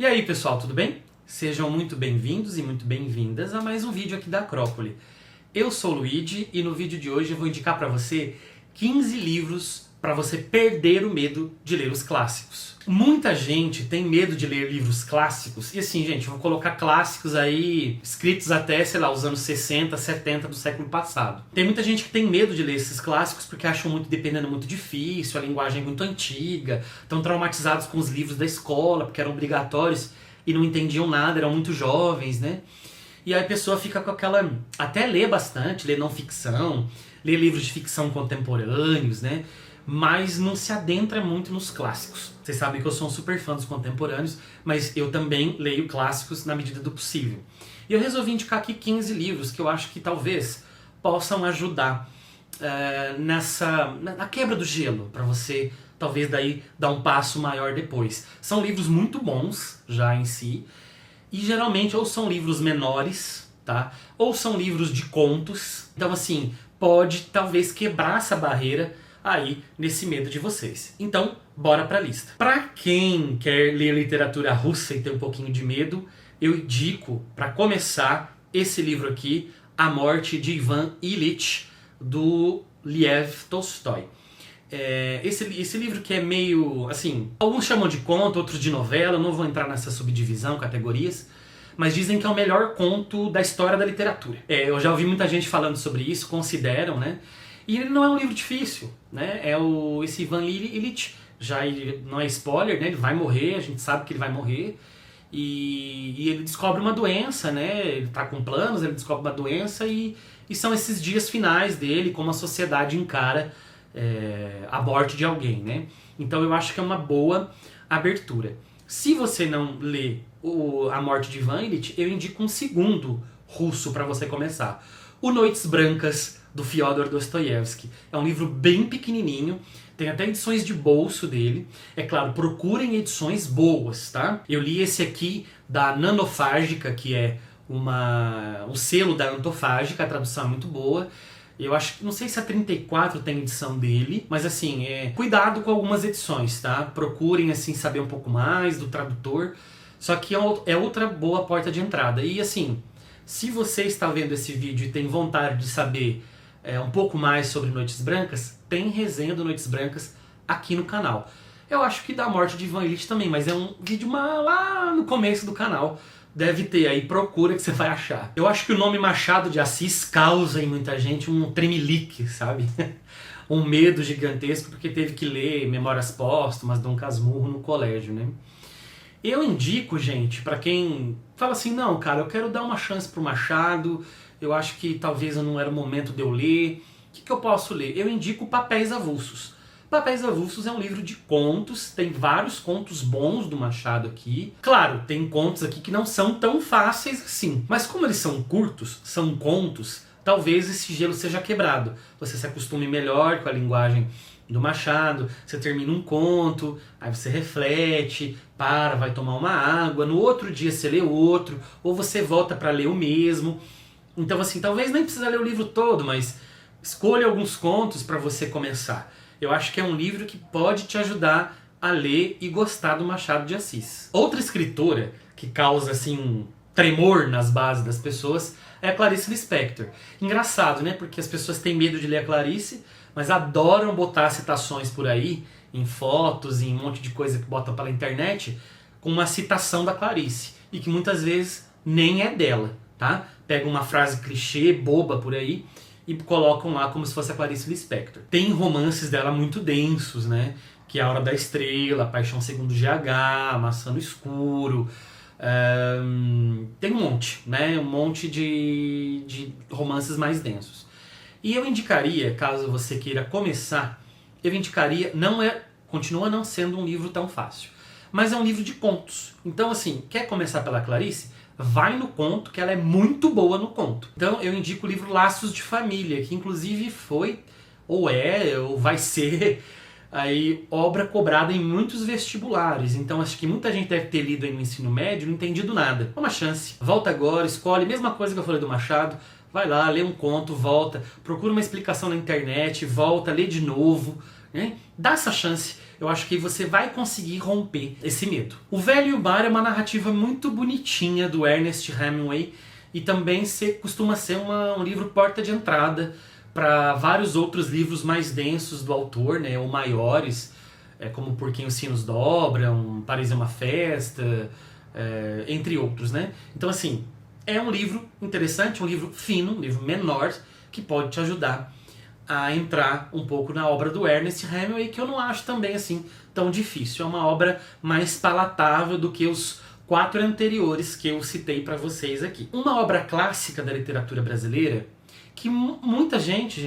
aí pessoal, tudo bem? Sejam muito bem-vindos e muito bem-vindas a mais um vídeo aqui da Acrópole. Eu sou o Luigi e no vídeo de hoje eu vou indicar para você 15 livros para você perder o medo de ler os clássicos. Muita gente tem medo de ler livros clássicos, e assim, gente, eu vou colocar clássicos aí escritos até, sei lá, os anos 60, 70 do século passado. Tem muita gente que tem medo de ler esses clássicos porque acham muito, dependendo, muito difícil, a linguagem é muito antiga, estão traumatizados com os livros da escola porque eram obrigatórios e não entendiam nada, eram muito jovens, né? E aí a pessoa fica com aquela... até lê bastante, lê não ficção, lê livros de ficção contemporâneos, né? Mas não se adentra muito nos clássicos. Vocês sabem que eu sou um super fã dos contemporâneos, mas eu também leio clássicos na medida do possível. E eu resolvi indicar aqui 15 livros que eu acho que talvez possam ajudar na quebra do gelo, para você talvez daí dar um passo maior depois. São livros muito bons já em si, e geralmente ou são livros menores, tá? Ou são livros de contos. Então assim, pode talvez quebrar essa barreira aí nesse medo de vocês. Então, bora pra lista. Pra quem quer ler literatura russa e ter um pouquinho de medo, eu indico, pra começar, esse livro aqui, A Morte de Ivan Ilyich, do Lev Tolstói. Esse livro que é meio, assim, alguns chamam de conto, outros de novela, não vou entrar nessa subdivisão, categorias, mas dizem que é o melhor conto da história da literatura. Eu já ouvi muita gente falando sobre isso, consideram, né? E ele não é um livro difícil, né? Esse Ivan Ilyich, já não é spoiler, né? Ele vai morrer, a gente sabe que ele vai morrer. E ele descobre uma doença, né? Ele tá com planos, ele descobre uma doença e são esses dias finais dele, como a sociedade encara a morte de alguém, né? Então eu acho que é uma boa abertura. Se você não lê A Morte de Ivan Ilyich, eu indico um segundo russo para você começar. O Noites Brancas, do Fyodor Dostoiévski. É um livro bem pequenininho, tem até edições de bolso dele. É claro, procurem edições boas, tá? Eu li esse aqui da Nanofágica, que é o selo da Antofágica, a tradução é muito boa. Eu acho que, não sei se a 34 tem edição dele, mas assim, cuidado com algumas edições, tá? Procurem assim saber um pouco mais do tradutor. Só que é outra boa porta de entrada. E assim, se você está vendo esse vídeo e tem vontade de saber um pouco mais sobre Noites Brancas, tem resenha do Noites Brancas aqui no canal. Eu acho que da Morte de Ivan Ilyich também, mas é um vídeo lá no começo do canal. Deve ter aí, procura que você vai achar. Eu acho que o nome Machado de Assis causa em muita gente um tremelique, sabe? Um medo gigantesco porque teve que ler Memórias Póstumas, Dom Casmurro no colégio, né? Eu indico, gente, pra quem fala assim, não, cara, eu quero dar uma chance pro Machado, eu acho que talvez não era o momento de eu ler. O que eu posso ler? Eu indico Papéis Avulsos. Papéis Avulsos é um livro de contos, tem vários contos bons do Machado aqui. Claro, tem contos aqui que não são tão fáceis assim, mas como eles são curtos, são contos, talvez esse gelo seja quebrado. Você se acostume melhor com a linguagem do Machado, você termina um conto, aí você reflete, vai tomar uma água, no outro dia você lê outro, ou você volta para ler o mesmo. Então assim, talvez nem precisa ler o livro todo, mas escolha alguns contos para você começar. Eu acho que é um livro que pode te ajudar a ler e gostar do Machado de Assis. Outra escritora que causa assim um tremor nas bases das pessoas é a Clarice Lispector. Engraçado, né? Porque as pessoas têm medo de ler a Clarice, mas adoram botar citações por aí, em fotos, em um monte de coisa que botam pela internet, com uma citação da Clarice. E que muitas vezes nem é dela, tá? Pega uma frase clichê, boba por aí, e colocam lá como se fosse a Clarice Lispector. Tem romances dela muito densos, né? Que é A Hora da Estrela, Paixão Segundo GH, Maçã no Escuro. Tem um monte, né? Um monte de romances mais densos. E eu indicaria, caso você queira começar, eu indicaria, continua não sendo um livro tão fácil, mas é um livro de contos. Então assim, quer começar pela Clarice? Vai no conto, que ela é muito boa no conto. Então eu indico o livro Laços de Família, que inclusive foi, ou vai ser, aí, obra cobrada em muitos vestibulares. Então acho que muita gente deve ter lido aí no ensino médio e não entendido nada. Uma chance. Volta agora, escolhe, mesma coisa que eu falei do Machado, vai lá, lê um conto, volta, procura uma explicação na internet, volta, lê de novo, né? Dá essa chance. eu acho que você vai conseguir romper esse medo. O Velho e o Mar é uma narrativa muito bonitinha do Ernest Hemingway e também costuma ser um livro porta de entrada para vários outros livros mais densos do autor, né, ou maiores, como Por Quem os Sinos Dobram, Paris é uma Festa, entre outros, né? Então, assim, é um livro interessante, um livro fino, um livro menor, que pode te ajudar a entrar um pouco na obra do Ernest Hemingway, que eu não acho também assim tão difícil. É uma obra mais palatável do que os 4 anteriores que eu citei para vocês aqui. Uma obra clássica da literatura brasileira que muita gente,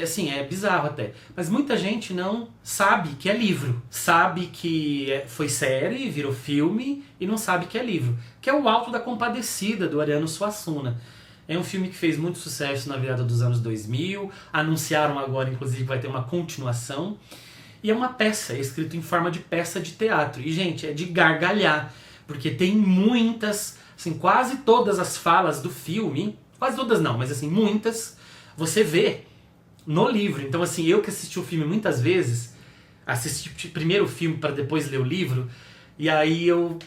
assim, é bizarro até, mas muita gente não sabe que é livro. Sabe que foi série, virou filme e não sabe que é livro. Que é O Alto da Compadecida, do Ariano Suassuna. É um filme que fez muito sucesso na virada dos anos 2000, anunciaram agora, inclusive, que vai ter uma continuação. E é uma peça, é escrito em forma de peça de teatro. E, gente, é de gargalhar, porque tem muitas, assim, quase todas as falas do filme, quase todas não, mas assim, muitas, você vê no livro. Então, assim, eu que assisti o filme muitas vezes, assisti primeiro o filme para depois ler o livro, e aí eu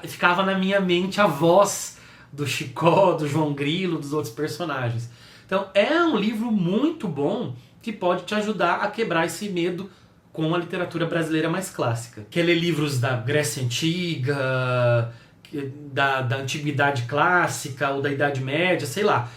ficava na minha mente a voz do Chicó, do João Grilo, dos outros personagens. Então é um livro muito bom que pode te ajudar a quebrar esse medo com a literatura brasileira mais clássica. Quer ler livros da Grécia Antiga, da Antiguidade Clássica ou da Idade Média, sei lá.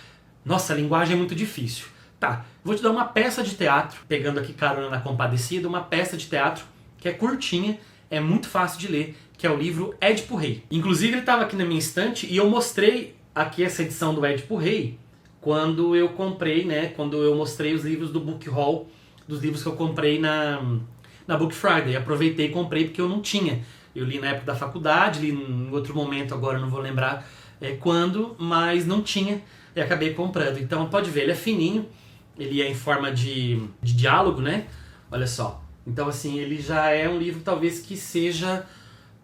Nossa, a linguagem é muito difícil. Tá, vou te dar uma peça de teatro, pegando aqui carona na Compadecida, uma peça de teatro que é curtinha, é muito fácil de ler, que é o livro Édipo Rei. Inclusive ele estava aqui na minha estante e eu mostrei aqui essa edição do Édipo Rei quando eu comprei, né, quando eu mostrei os livros do Book Haul, dos livros que eu comprei na Book Friday. Aproveitei e comprei porque eu não tinha. Eu li na época da faculdade, li em outro momento, agora não vou lembrar quando, mas não tinha e acabei comprando. Então pode ver, ele é fininho, ele é em forma de diálogo, né? Olha só. Então assim, ele já é um livro talvez que seja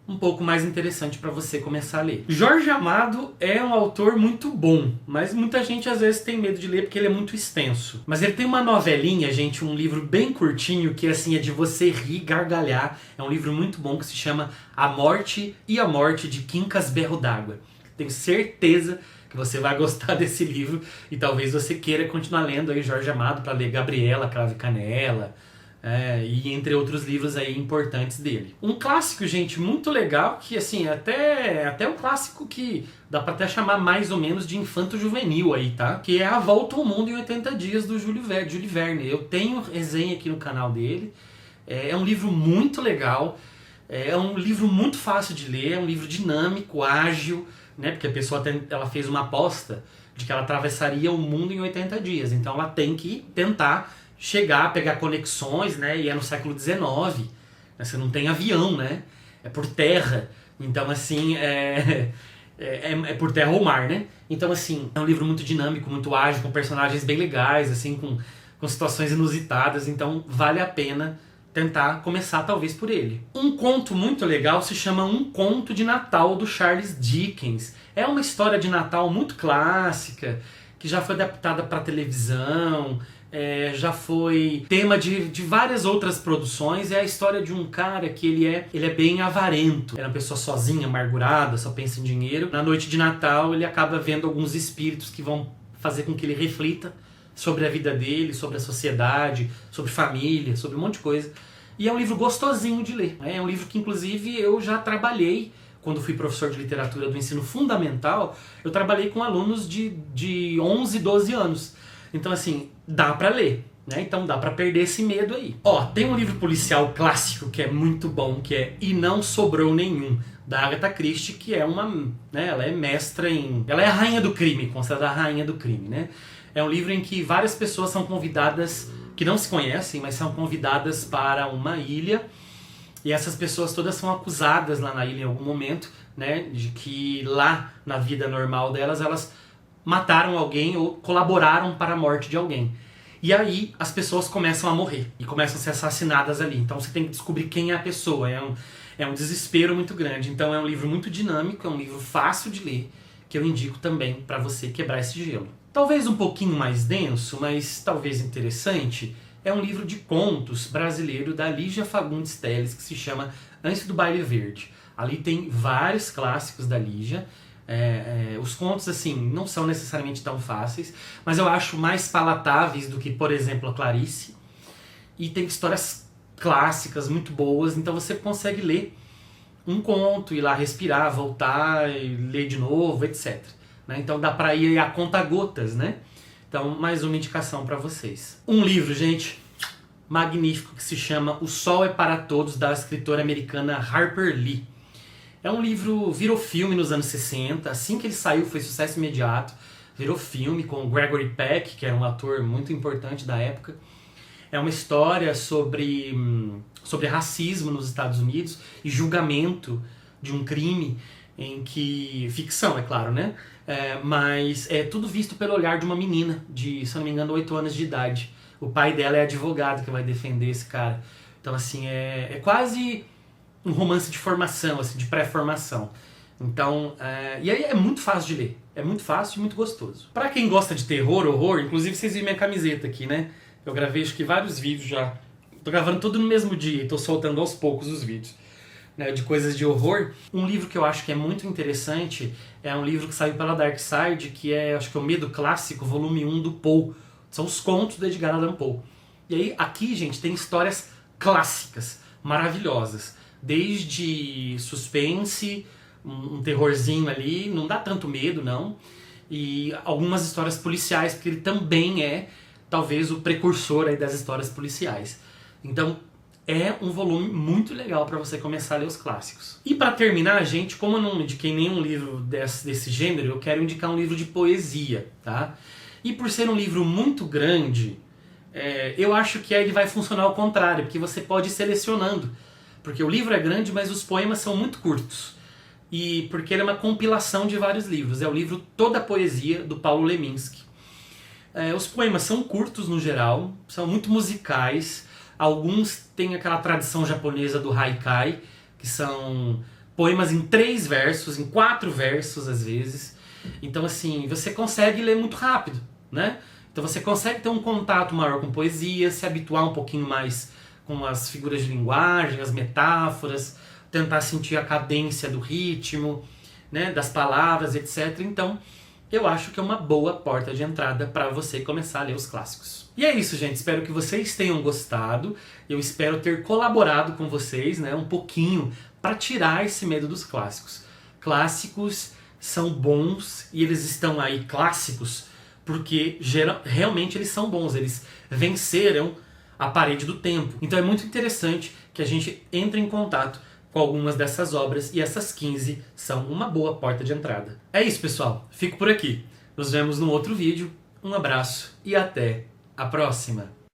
um pouco mais interessante para você começar a ler. Jorge Amado é um autor muito bom, mas muita gente às vezes tem medo de ler porque ele é muito extenso. Mas ele tem uma novelinha, gente, um livro bem curtinho que assim é de você rir, gargalhar. É um livro muito bom que se chama A Morte e a Morte de Quincas Berro d'Água. Tenho certeza que você vai gostar desse livro e talvez você queira continuar lendo aí Jorge Amado para ler Gabriela, Cravo e Canela, e entre outros livros aí importantes dele. Um clássico, gente, muito legal, que assim, até um clássico que dá pra até chamar mais ou menos de infanto-juvenil aí, tá? Que é A Volta ao Mundo em 80 Dias, do Júlio Verne. Eu tenho resenha aqui no canal dele. É um livro muito legal, é um livro muito fácil de ler, é um livro dinâmico, ágil, né? Porque a pessoa ela fez uma aposta de que ela atravessaria o mundo em 80 dias. Então ela tem que tentar chegar, pegar conexões, né? E é no século XIX, né? Você não tem avião, né? É por terra. Então, assim, é por terra ou mar, né? Então, assim, é um livro muito dinâmico, muito ágil, com personagens bem legais, assim, com situações inusitadas. Então, vale a pena tentar começar, talvez, por ele. Um conto muito legal se chama Um Conto de Natal, do Charles Dickens. É uma história de Natal muito clássica, que já foi adaptada para televisão, já foi tema de várias outras produções. É a história de um cara que ele é bem avarento. É uma pessoa sozinha, amargurada, só pensa em dinheiro. Na noite de Natal ele acaba vendo alguns espíritos que vão fazer com que ele reflita sobre a vida dele, sobre a sociedade, sobre família, sobre um monte de coisa. E é um livro gostosinho de ler. É um livro que inclusive eu já trabalhei. Quando fui professor de literatura do ensino fundamental, eu trabalhei com alunos de 11, 12 anos. Então, assim, dá pra ler, né? Então dá pra perder esse medo aí. Ó, tem um livro policial clássico que é muito bom, que é E Não Sobrou Nenhum, da Agatha Christie, que é né, ela é mestra ela é a rainha do crime, considerada a rainha do crime, né? É um livro em que várias pessoas são convidadas, que não se conhecem, mas são convidadas para uma ilha, e essas pessoas todas são acusadas lá na ilha em algum momento, né, de que lá na vida normal delas, elas mataram alguém ou colaboraram para a morte de alguém. E aí as pessoas começam a morrer e começam a ser assassinadas ali. Então você tem que descobrir quem é a pessoa. É um desespero muito grande. Então é um livro muito dinâmico, é um livro fácil de ler, que eu indico também para você quebrar esse gelo. Talvez um pouquinho mais denso, mas talvez interessante, é um livro de contos brasileiro da Lígia Fagundes Telles, que se chama Antes do Baile Verde. Ali tem vários clássicos da Lígia. Os contos, assim, não são necessariamente tão fáceis, mas eu acho mais palatáveis do que, por exemplo, a Clarice. E tem histórias clássicas muito boas, então você consegue ler um conto, ir lá respirar, voltar, e ler de novo, etc. Né? Então dá pra ir a conta-gotas, né? Então, mais uma indicação para vocês. Um livro, gente, magnífico, que se chama O Sol é para Todos, da escritora americana Harper Lee. É um livro, virou filme nos anos 60, assim que ele saiu foi sucesso imediato, virou filme com o Gregory Peck, que era um ator muito importante da época. É uma história sobre racismo nos Estados Unidos e julgamento de um crime em que... ficção, é claro, né? Mas é tudo visto pelo olhar de uma menina de, se eu não me engano, 8 anos de idade. O pai dela é advogado que vai defender esse cara. Então, assim, é quase um romance de formação, assim, de pré-formação. Então, e aí é muito fácil de ler. É muito fácil e muito gostoso. Pra quem gosta de terror, horror, inclusive vocês viram minha camiseta aqui, né? Eu gravei acho que vários vídeos já. Tô gravando tudo no mesmo dia e tô soltando aos poucos os vídeos, né, de coisas de horror. Um livro que eu acho que é muito interessante é um livro que saiu pela Dark Side, que é, acho que é o Medo Clássico, volume 1 do Poe. São os contos do Edgar Allan Poe. E aí, aqui, gente, tem histórias clássicas, maravilhosas. Desde suspense, um terrorzinho ali, não dá tanto medo, não. E algumas histórias policiais, porque ele também é, talvez, o precursor aí das histórias policiais. Então, é um volume muito legal para você começar a ler os clássicos. E para terminar, gente, como eu não indiquei nenhum livro desse gênero, eu quero indicar um livro de poesia, tá? E por ser um livro muito grande, eu acho que aí ele vai funcionar ao contrário, porque você pode ir selecionando. Porque o livro é grande, mas os poemas são muito curtos. E porque ele é uma compilação de vários livros. É o livro Toda a Poesia, do Paulo Leminski. Os poemas são curtos no geral, são muito musicais. Alguns têm aquela tradição japonesa do haikai, que são poemas em 3 versos, em 4 versos às vezes. Então, assim, você consegue ler muito rápido, né? Então você consegue ter um contato maior com poesia, se habituar um pouquinho mais com as figuras de linguagem, as metáforas, tentar sentir a cadência do ritmo, né, das palavras, etc. Então, eu acho que é uma boa porta de entrada para você começar a ler os clássicos. E é isso, gente. Espero que vocês tenham gostado. Eu espero ter colaborado com vocês, né, um pouquinho para tirar esse medo dos clássicos. Clássicos são bons e eles estão aí clássicos porque realmente eles são bons. Eles venceram a parede do tempo. Então é muito interessante que a gente entre em contato com algumas dessas obras e essas 15 são uma boa porta de entrada. É isso, pessoal. Fico por aqui. Nos vemos num outro vídeo. Um abraço e até a próxima!